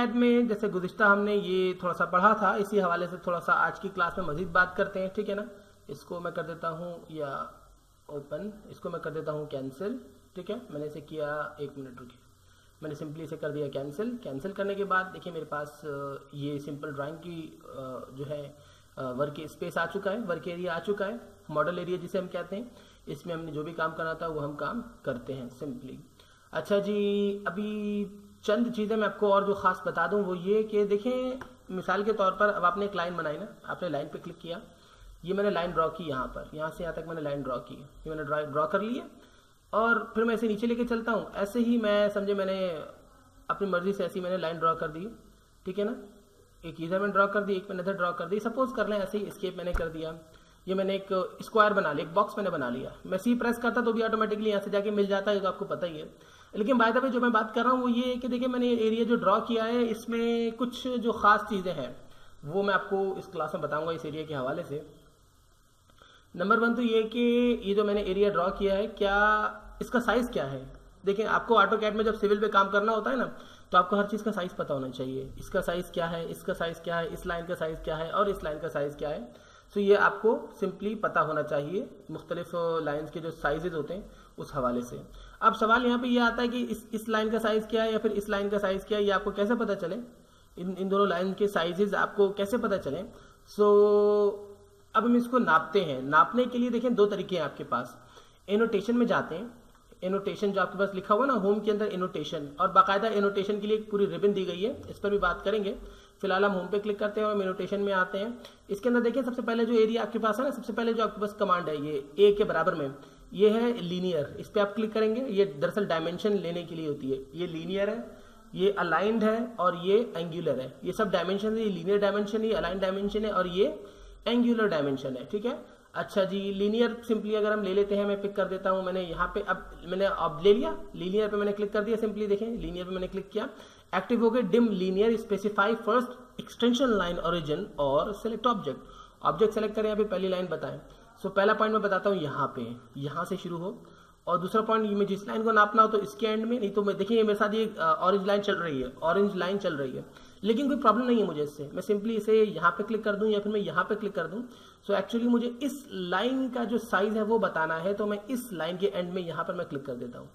CAD में जैसे गुज़िश्ता हमने ये थोड़ा सा पढ़ा था, इसी हवाले से थोड़ा सा आज की क्लास में मज़ीद बात करते हैं, ठीक है ना। इसको मैं कर देता हूँ या ओपन, इसको मैं कर देता हूँ कैंसिल, ठीक है। मैंने इसे किया, 1 मिनट रुकिए, मैंने सिंपली इसे कर दिया कैंसिल। कैंसिल करने के बाद देखिए मेरे पास ये सिंपल ड्राइंग की जो है वर्क स्पेस आ चुका है, वर्क एरिया आ चुका है, मॉडल एरिया जिसे हम कहते हैं। इसमें हमने जो भी काम करना था वो हम काम करते हैं सिंपली। अच्छा जी, अभी चंद चीज़ें मैं आपको और जो ख़ास बता दूं वो ये कि देखें, मिसाल के तौर पर अब आपने एक लाइन बनाई ना, आपने लाइन पे क्लिक किया, ये मैंने लाइन ड्रॉ की, यहाँ पर यहाँ से यहाँ तक मैंने लाइन ड्रॉ की, ये मैंने ड्रॉ कर ली है। और फिर मैं इसे नीचे लेके चलता हूँ, ऐसे ही मैं समझे मैंने अपनी मर्जी से ऐसी मैंने लाइन ड्रॉ कर दी, ठीक है ना। एक इधर मैंने ड्रॉ कर दी, एक मैंने इधर ड्रॉ कर दी, सपोज कर लें ऐसे ही एस्केप मैंने कर दिया। ये मैंने एक स्क्वायर बना लिया, एक बॉक्स मैंने बना लिया। मैं सी प्रेस करता तो भी ऑटोमेटिकली यहाँ से जाके मिल जाता है, तो आपको पता ही है। लेकिन बाय द वे जो मैं बात कर रहा हूँ वो ये है कि देखिए मैंने एरिया जो ड्रॉ किया है इसमें कुछ जो ख़ास चीज़ें हैं वो मैं आपको इस क्लास में बताऊँगा इस एरिया के हवाले से। नंबर 1 तो ये कि ये जो मैंने एरिया ड्रॉ किया है, क्या इसका साइज़ क्या है। देखिए आपको ऑटो कैड में जब सिविल पे काम करना होता है ना, तो आपको हर चीज़ का साइज़ पता होना चाहिए। इसका साइज़ क्या है, इसका साइज़ क्या है, इस लाइन का साइज़ क्या है और इस लाइन का साइज़ क्या है। तो ये आपको सिंपली पता होना चाहिए मुख्तलिफ लाइन्स के जो साइजेज होते हैं उस हवाले से। अब सवाल यहाँ पे ये आता है कि इस लाइन का साइज़ क्या है या फिर इस लाइन का साइज़ क्या है, ये आपको कैसे पता चले, इन दोनों लाइन के साइजेज आपको कैसे पता चले। अब हम इसको नापते हैं। नापने के लिए देखें 2 तरीके हैं आपके पास। एनोटेशन में जाते हैं, एनोटेशन जो आपके पास लिखा हुआ ना होम के अंदर एनोटेशन, और बाकायदा एनोटेशन के लिए एक पूरी रिबन दी गई है, इस पर भी बात करेंगे। फिलहाल हम होम पे क्लिक करते हैं और एनोटेशन में आते हैं। इसके अंदर देखिए सबसे पहले जो एरिया आपके पास है ना, सबसे पहले जो आपके पास कमांड है ये ए के बराबर में, ये है लीनियर। इस पर आप क्लिक करेंगे, ये दरअसल डायमेंशन लेने के लिए होती है। ये लीनियर है, ये अलाइंड है और ये एंगुलर है। ये सब डायमेंशन है, ये लीनियर डायमेंशन है, अलाइंड डायमेंशन है और ये एंगुलर डायमेंशन है, ठीक है। अच्छा जी, लीनियर सिंपली अगर हम ले लेते हैं, मैं पिक कर देता हूं। मैंने यहाँ पे अब ले लिया, लीनियर पे मैंने क्लिक कर दिया। सिंपली देखें लीनियर पे मैंने क्लिक किया, एक्टिव हो गए dim linear, specify first extension line origin और सेलेक्ट ऑब्जेक्ट सेलेक्ट करें। अभी पहली लाइन बताएं। सो पहला पॉइंट मैं बताता हूँ, यहाँ पे यहाँ से शुरू हो, और दूसरा पॉइंट ये जिस लाइन को नापना हो तो इसके एंड में, नहीं तो मैं देखिए मेरे साथ ये ऑरेंज लाइन चल रही है, ऑरेंज लाइन चल रही है, लेकिन कोई प्रॉब्लम नहीं है मुझे इससे। मैं सिंपली इसे यहाँ पे क्लिक कर दूं या फिर मैं यहाँ पे क्लिक कर दूं। सो एक्चुअली मुझे इस लाइन का जो साइज है वो बताना है, तो मैं इस लाइन के एंड में यहाँ पर मैं क्लिक कर देता हूँ।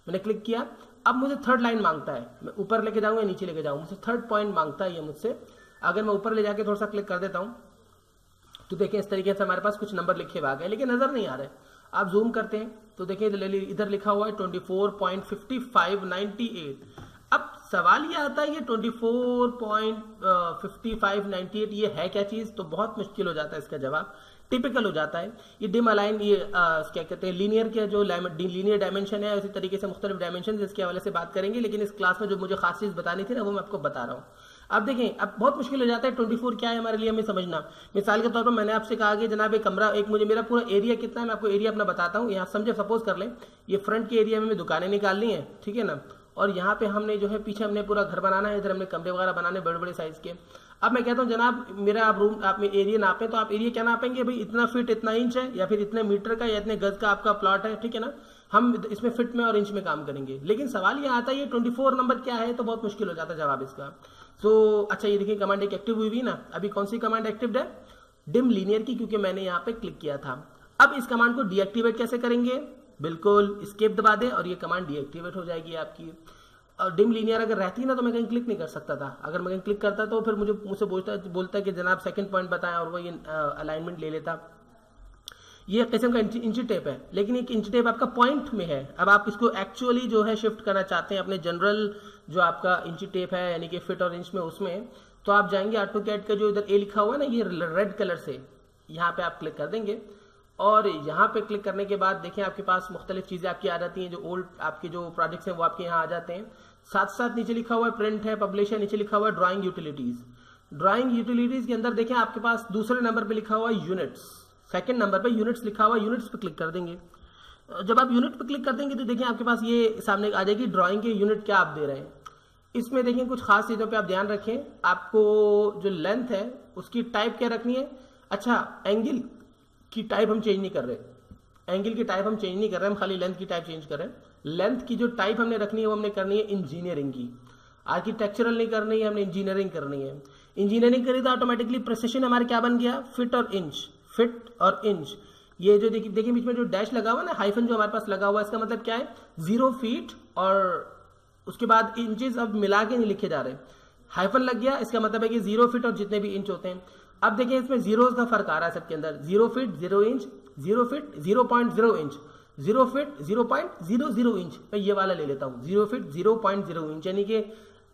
मैंने क्लिक किया, अब मुझे थर्ड लाइन मांगता है, मैं ऊपर लेके जाऊँगा या नीचे लेके जाऊँ, मुझे थर्ड पॉइंट मांगता है ये मुझसे। अगर मैं ऊपर ले जाके थोड़ा सा क्लिक कर देता हूँ तो देखिए इस तरीके से हमारे पास कुछ नंबर लिखे हुए आ गए, लेकिन नजर नहीं आ रहे। आप जूम करते हैं तो देखिए इधर लिखा हुआ है 24.5598। अब सवाल ये आता है ये 24.5598 ये है क्या चीज़, तो बहुत मुश्किल हो जाता है इसका जवाब, टिपिकल हो जाता है। ये डिम अलाइन, ये क्या कहते हैं, लीनियर के जो लीनियर डायमेंशन है, उसी तरीके से मुख्तलिफ डायमेंशन जिसके हवाले से बात करेंगे, लेकिन इस क्लास में जो मुझे खास चीज़ बतानी थी ना वो मैं आपको बता रहा हूँ। अब देखें, अब बहुत मुश्किल हो जाता है 24 क्या है हमारे लिए हमें समझना। मिसाल के तौर पर मैंने आपसे कहा कि जनाब एक कमरा, एक मुझे मेरा पूरा एरिया कितना है, मैं आपको एरिया अपना बताता हूँ। यहाँ समझे, सपोज कर लें ये फ्रंट के एरिया में दुकानें निकालनी है, ठीक है ना, और यहाँ पे हमने जो है पीछे हमने पूरा घर बनाना है, इधर हमने कमरे वगैरह बनाने बड़े बड़े साइज के। अब मैं कहता हूँ जनाब मेरा आप रूम, आप एरिया नापें, तो आप एरिया क्या नापेंगे भाई, इतना फीट इतना इंच है, या फिर इतने मीटर का या इतने गज का आपका प्लॉट है, ठीक है ना। हम इसमें फिट में और इंच में काम करेंगे, लेकिन सवाल ये आता है ये 24 नंबर क्या है, तो बहुत मुश्किल हो जाता है जवाब इसका। अच्छा ये देखिए कमांड एक एक्टिव हुई हुई ना, अभी कौन सी कमांड एक्टिव है, डिम लीनियर की, क्योंकि मैंने यहाँ पे क्लिक किया था। अब इस कमांड को डीएक्टिवेट कैसे करेंगे, बिल्कुल एस्केप दबा दें और ये कमांड डीएक्टिवेट हो जाएगी आपकी। और डिम लीनियर अगर रहती ना तो मैं कहीं क्लिक नहीं कर सकता था। अगर मैं कहीं क्लिक करता तो फिर मुझसे बोलता कि जनाब सेकंड पॉइंट बताएं, और वो ये अलाइनमेंट ले लेता। ये एक किस्म का इंची टेप है, लेकिन एक इंची टेप आपका पॉइंट में है। अब आप इसको एक्चुअली जो है शिफ्ट करना चाहते हैं अपने जनरल जो आपका इंची टेप है, यानी कि फिट और इंच में, उसमें तो आप जाएंगे ऑटोकैड का जो इधर ए लिखा हुआ है ना, ये रेड कलर से, यहाँ पे आप क्लिक कर देंगे। और यहाँ पे क्लिक करने के बाद देखें आपके पास मुख्तलिफ चीज़ें आपकी आ जाती हैं, जो ओल्ड आपके जो प्रोजेक्ट्स हैं वो आपके यहाँ आ जाते हैं। साथ साथ नीचे लिखा हुआ है प्रिंट है, पब्लिश है, नीचे लिखा हुआ है ड्राइंग यूटिलिटीज़। ड्राइंग यूटिलिटीज़ के अंदर देखें आपके पास दूसरे नंबर पे लिखा हुआ है यूनिट्स, सेकंड नंबर पे यूनिट्स लिखा हुआ है, यूनिट्स पे क्लिक कर देंगे। जब आप यूनिट पे क्लिक कर देंगे तो देखिए आपके पास ये सामने आ जाएगी ड्राइंग के यूनिट क्या आप दे रहे हैं। इसमें देखिए कुछ खास चीज़ों पे आप ध्यान रखें, आपको जो लेंथ है उसकी टाइप क्या रखनी है। अच्छा, एंगल की टाइप हम चेंज नहीं कर रहे, एंगल की टाइप हम चेंज नहीं कर रहे, हम खाली लेंथ की टाइप चेंज कर रहे हैं। लेंथ की जो टाइप हमने रखनी है वो हमने करनी है इंजीनियरिंग की। आर्किटेक्चरल नहीं करनी है, हमने इंजीनियरिंग करनी है। इंजीनियरिंग करी तो ऑटोमेटिकली प्रिसिशन हमारे क्या बन गया, फिट और इंच, फिट और इंच। ये जो देखिए बीच में जो डैश लगा हुआ ना, हाइफन जो हमारे पास लगा हुआ है, इसका मतलब क्या है, 0 फीट और उसके बाद इंचेस अब मिला के नहीं लिखे जा रहे, हाइफन लग गया, इसका मतलब है कि 0 फीट और जितने भी इंच होते हैं। अब देखिए इसमें जीरोस का फर्क आ रहा है सबके अंदर, 0 feet 0 inch, 0 feet 0.0 inch, 0 feet 0.00 inch. मैं ये वाला ले लेता हूँ, 0 फीट 0.0 इंच, यानी कि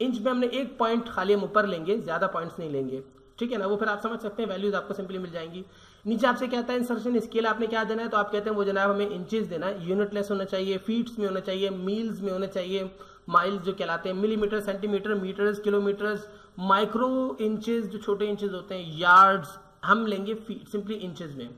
इंच में हमने एक पॉइंट खाली हम ऊपर लेंगे, ज्यादा पॉइंट्स नहीं लेंगे, ठीक है ना। वो फिर आप समझ सकते हैं, वैल्यूज आपको सिंपली मिल जाएंगी। नीचे आपसे कहता है इंसर्शन स्केल आपने क्या देना है, तो आप कहते हैं वो जनाब हमें इंचेस देना है, यूनिटलेस होना चाहिए, फीट्स में होना चाहिए, मील्स में होना चाहिए, माइल्स जो कहलाते हैं, millimetre, centimetre, metres, kilometres, micro inches जो छोटे इंचेस होते हैं, यार्ड्स, हम लेंगे फीट, सिंपली इंचेस में।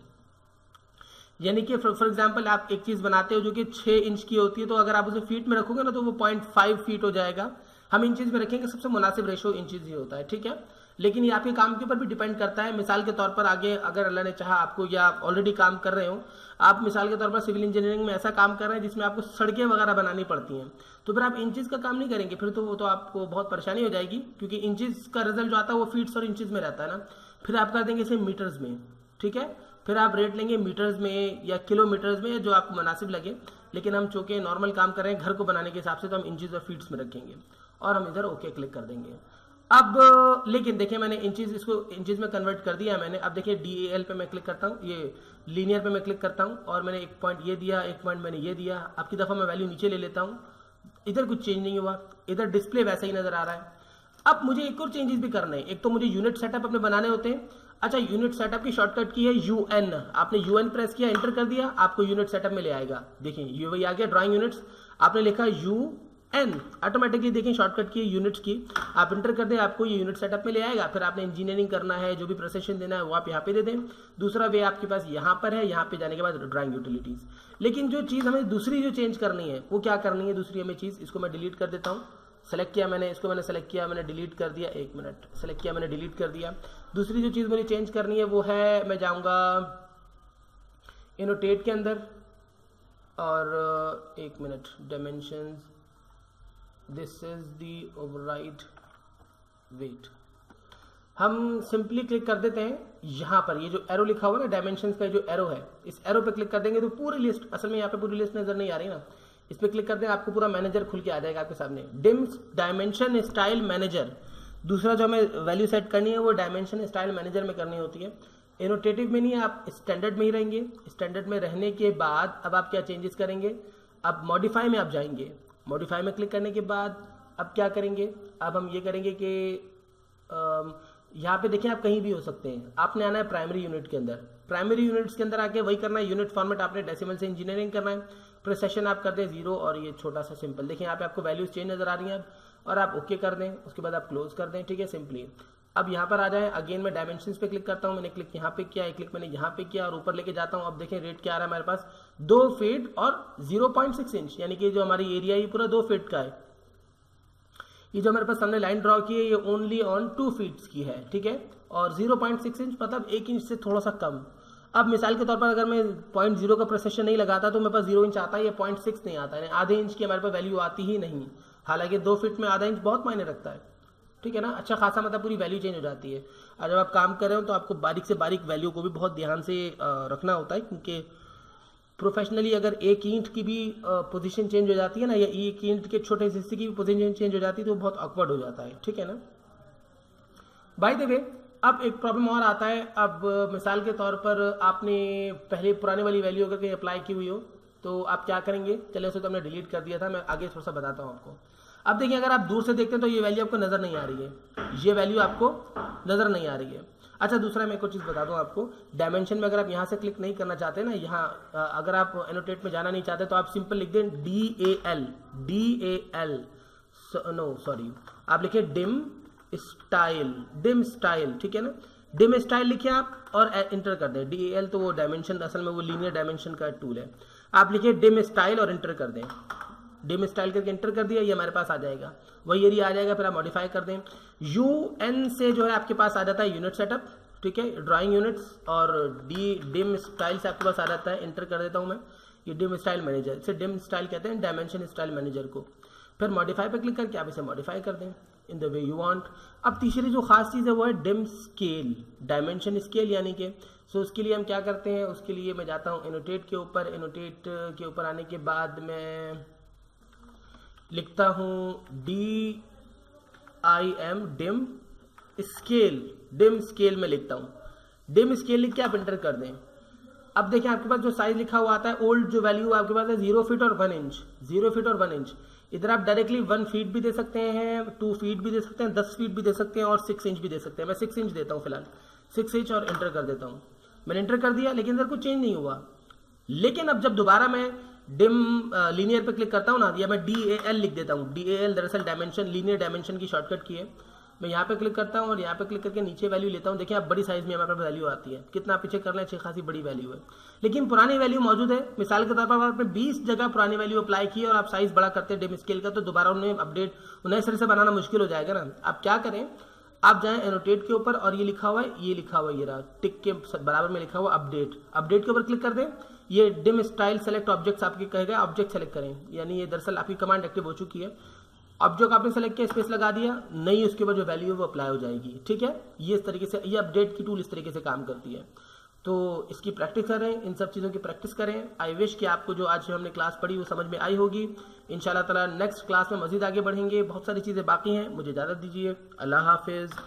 यानी कि फॉर एग्जांपल आप एक चीज बनाते हो जो कि 6 इंच की होती है, तो अगर आप उसे फीट में रखोगे ना तो वो 0.5 फीट हो जाएगा। हम इंचेस में रखेंगे, सबसे मुनासिब रेशो इंचेस ही होता है, ठीक है। लेकिन ये आपके काम के ऊपर भी डिपेंड करता है। मिसाल के तौर पर आगे अगर अल्लाह ने चाहा आपको, या आप ऑलरेडी काम कर रहे हो, आप मिसाल के तौर पर सिविल इंजीनियरिंग में ऐसा काम कर रहे हैं जिसमें आपको सड़कें वगैरह बनानी पड़ती हैं, तो फिर आप इंचेस का काम नहीं करेंगे, फिर तो वो तो आपको बहुत परेशानी हो जाएगी, क्योंकि इंचेस का रिजल्ट जो आता है वो फीट्स और इंचेस में रहता है ना। फिर आप कर देंगे इसे मीटर्स में, ठीक है। फिर आप रेट लेंगे मीटर्स में या किलोमीटर्स में, जो आपको मुनासिब लगे। लेकिन हम चूंकि नॉर्मल काम कर रहे हैं घर को बनाने के हिसाब से, तो हम इंचेस और फीट्स में रखेंगे और हम इधर ओके क्लिक कर देंगे। अब लेकिन देखिए मैंने इंचेस, इसको इंचेस में कन्वर्ट कर दिया मैंने। अब देखिए DAL पे मैं क्लिक करता हूँ, ये लीनियर पे मैं क्लिक करता हूँ और मैंने एक पॉइंट ये दिया, एक पॉइंट मैंने ये दिया। अब की दफ़ा मैं वैल्यू नीचे ले लेता हूँ, इधर कुछ चेंज नहीं हुआ, इधर डिस्प्ले वैसा ही नजर आ रहा है। अब मुझे एक और चेंजेस भी करने हैं। एक तो मुझे यूनिट सेटअप अपने बनाने होते हैं। अच्छा, यूनिट सेटअप की शॉर्टकट की है UN। आपने UN प्रेस किया, एंटर कर दिया, आपको यूनिट सेटअप में ले आएगा। देखिए ये वही आ गया, ड्राइंग यूनिट्स, आपने लिखा UN, ऑटोमेटिकली देखिए शॉर्टकट की यूनिट्स की, आप इंटर कर दें, आपको ये यूनिट सेटअप में ले आएगा। फिर आपने इंजीनियरिंग करना है, जो भी प्रोसेशन देना है वो आप यहाँ पे दे दें। दूसरा वे आपके पास यहाँ पर है, यहाँ पे जाने के बाद ड्राइंग यूटिलिटीज। लेकिन जो चीज़ हमें दूसरी जो चेंज करनी है वो क्या करनी है, दूसरी हमें चीज़, इसको मैं डिलीट कर देता हूँ। सेलेक्ट किया मैंने, इसको मैंने सेलेक्ट किया, मैंने डिलीट कर दिया, एक मिनट, सेलेक्ट किया मैंने, डिलीट कर दिया। दूसरी जो चीज़ मुझे चेंज करनी है वो है, मैं जाऊँगा एनोटेट के अंदर और एक minute, dimensions, this is the override, wait, हम सिंपली क्लिक कर देते हैं यहाँ पर, ये जो एरो लिखा हुआ है ना, डायमेंशंस का जो एरो है, इस एरो पे क्लिक कर देंगे तो पूरी लिस्ट, असल में यहाँ पे पूरी लिस्ट नजर नहीं आ रही ना, इस पे क्लिक कर दें, आपको पूरा मैनेजर खुल के आ जाएगा आपके सामने, डिम्स डायमेंशन स्टाइल मैनेजर। दूसरा जो हमें वैल्यू सेट करनी है वो डायमेंशन स्टाइल मैनेजर में करनी होती है, एनोटेटिव में नहीं, आप स्टैंडर्ड में ही रहेंगे। स्टैंडर्ड में रहने के बाद अब आप क्या चेंजेस करेंगे, अब मॉडिफाई में आप जाएंगे। मॉडिफाई में क्लिक करने के बाद अब क्या करेंगे, अब हम ये करेंगे कि यहाँ पे देखिए आप कहीं भी हो सकते हैं, आपने आना है प्राइमरी यूनिट के अंदर, प्राइमरी यूनिट्स के अंदर आके वही करना है, यूनिट फॉर्मेट आपने डेसिमल से इंजीनियरिंग करना है, प्रिसेशन आप कर दें 0 और ये छोटा सा सिंपल, देखिए यहाँ पे आपको वैल्यूज चेंज नजर आ रही हैं अब, और आप ओके कर दें, उसके बाद आप क्लोज कर दें, ठीक है, सिंपली। अब यहाँ पर आ जाए, अगेन मैं डायमेंशंस पे क्लिक करता हूँ, मैंने क्लिक यहाँ पे किया, एक क्लिक मैंने यहाँ पे किया और ऊपर लेके जाता हूँ। अब देखें रेट क्या आ रहा है हमारे पास, 2 फीट और 0.6 इंच, यानी कि जो हमारी एरिया ये पूरा 2 फीट का है। ये जो हमारे पास हमने लाइन ड्रॉ की है ये ओनली ऑन 2 फीट्स की है, ठीक है, और 0.6 इंच मतलब 1 इंच से थोड़ा सा कम। अब मिसाल के तौर पर अगर मैं 0.0 का प्रिसिशन नहीं लगाता तो मेरे पास 0 इंच आता है, या 0.6 नहीं आता है, आधे इंच की हमारे पास वैल्यू आती ही नहीं। हालांकि 2 फीट में आधा इंच बहुत मायने रखता है, ठीक है ना, अच्छा खासा मतलब पूरी वैल्यू चेंज हो जाती है। और जब आप काम कर रहे हो तो आपको बारीक से बारीक वैल्यू को भी बहुत ध्यान से रखना होता है, क्योंकि प्रोफेशनली अगर एक ईंट की भी पोजीशन चेंज हो जाती है ना, या एक ईंट के छोटे हिस्से की भी पोजीशन चेंज हो जाती है तो बहुत ऑकवर्ड हो जाता है, ठीक है ना। बाय द वे अब एक प्रॉब्लम और आता है। अब मिसाल के तौर पर आपने पहले पुराने वाली वैल्यू अगर कहीं अप्लाई की हुई हो तो आप क्या करेंगे, चले उसे तो हमने डिलीट कर दिया था, मैं आगे थोड़ा सा बताता हूँ आपको। अब देखिए अगर आप दूर से देखते हैं तो ये वैल्यू आपको नजर नहीं आ रही है, ये वैल्यू आपको नजर नहीं आ रही है। अच्छा दूसरा मैं एक और चीज़ बता दूं आपको, डायमेंशन में अगर आप यहाँ से क्लिक नहीं करना चाहते ना, यहाँ अगर आप एनोटेट में जाना नहीं चाहते तो आप सिंपल लिख दें DAL, नो सॉरी, आप लिखिए डिम स्टाइल, ठीक है ना, डिम स्टाइल लिखिए आप और इंटर कर दें। DAL तो वो डायमेंशन, असल में वो लीनियर डायमेंशन का टूल है, आप लिखिए डिम स्टाइल और इंटर कर दें। डिम स्टाइल करके इंटर कर दिया, ये हमारे पास आ जाएगा, वही एरिया आ जाएगा। फिर आप मॉडिफाई कर दें, UN से जो है आपके पास आ जाता है यूनिट सेटअप, ठीक है, ड्राइंग यूनिट्स, और डिम स्टाइल से आपके पास आ जाता है, इंटर कर देता हूं मैं, ये डिम स्टाइल मैनेजर, इसे डिम स्टाइल कहते हैं डायमेंशन स्टाइल मैनेजर को। फिर मॉडिफाई पे क्लिक करके आप इसे मॉडिफाई कर दें in the way you want. अब तीसरी जो खास चीज़ है वो है डिम स्केल, डायमेंशन स्केल, यानी कि सो उसके लिए हम क्या करते हैं, उसके लिए मैं जाता हूँ एनोटेट के ऊपर। एनोटेट के ऊपर आने के बाद मैं लिखता हूँ DIM dim scale, dim scale में लिखता हूँ। डिम स्केल लिख के आप एंटर कर दें। अब देखें आपके पास जो साइज लिखा हुआ आता है, ओल्ड जो वैल्यू आपके पास है 0 फीट और 1 इंच, 0 फीट और 1 इंच। इधर आप डायरेक्टली 1 फीट भी दे सकते हैं, 2 फीट भी दे सकते हैं, 10 फीट भी दे सकते हैं और 6 इंच भी दे सकते हैं। मैं 6 इंच देता हूँ फिलहाल, 6 इंच और एंटर कर देता हूँ। मैंने एंटर कर दिया लेकिन इधर कुछ चेंज नहीं हुआ। लेकिन अब जब दोबारा मैं डिम लीनियर पे क्लिक करता हूँ ना, या मैं DAL लिख देता हूँ। DAL दरअसल डायमेंशन, लीनियर डायमेंशन की शॉर्टकट की है। मैं यहाँ पे क्लिक करता हूँ और यहाँ पे क्लिक करके नीचे वैल्यू लेता हूँ। देखिए आप बड़ी साइज में हमारे पास वैल्यू आती है, कितना पीछे कर लें अच्छी खासी बड़ी वैल्यू है, लेकिन पुरानी वैल्यू मौजूद है। मिसाल के तौर पर आपने 20 जगह पुरानी वैल्यू अप्लाई की और आप साइज बड़ा करते हैं डिम स्केल का, तो दोबारा उन्हें अपडेट नए सिरे से बनाना मुश्किल हो जाएगा ना। आप क्या करें, आप जाएं एनोटेट के ऊपर और ये लिखा हुआ है, ये लिखा हुआ है, ये रहा टिक के बराबर में लिखा हुआ अपडेट, अपडेट के ऊपर क्लिक कर दें। ये डिम स्टाइल सेलेक्ट ऑब्जेक्ट्स आपके कहेगा, ऑब्जेक्ट सेलेक्ट करें, यानी ये दरअसल आपकी कमांड एक्टिव हो चुकी है। ऑब्जेक्ट आपने सेलेक्ट किया, स्पेस लगा दिया, नई उसके बाद जो वैल्यू है वो अप्लाई हो जाएगी। ठीक है, ये इस तरीके से, ये अपडेट की टूल इस तरीके से काम करती है। तो इसकी प्रैक्टिस करें, इन सब चीज़ों की प्रैक्टिस करें। आई विश कि आपको जो आज हमने क्लास पढ़ी वो समझ में आई होगी। इंशाल्लाह ताला नेक्स्ट क्लास में मजीद आगे बढ़ेंगे, बहुत सारी चीज़ें बाकी हैं। मुझे इजाज़त दीजिए, अल्लाह हाफिज़।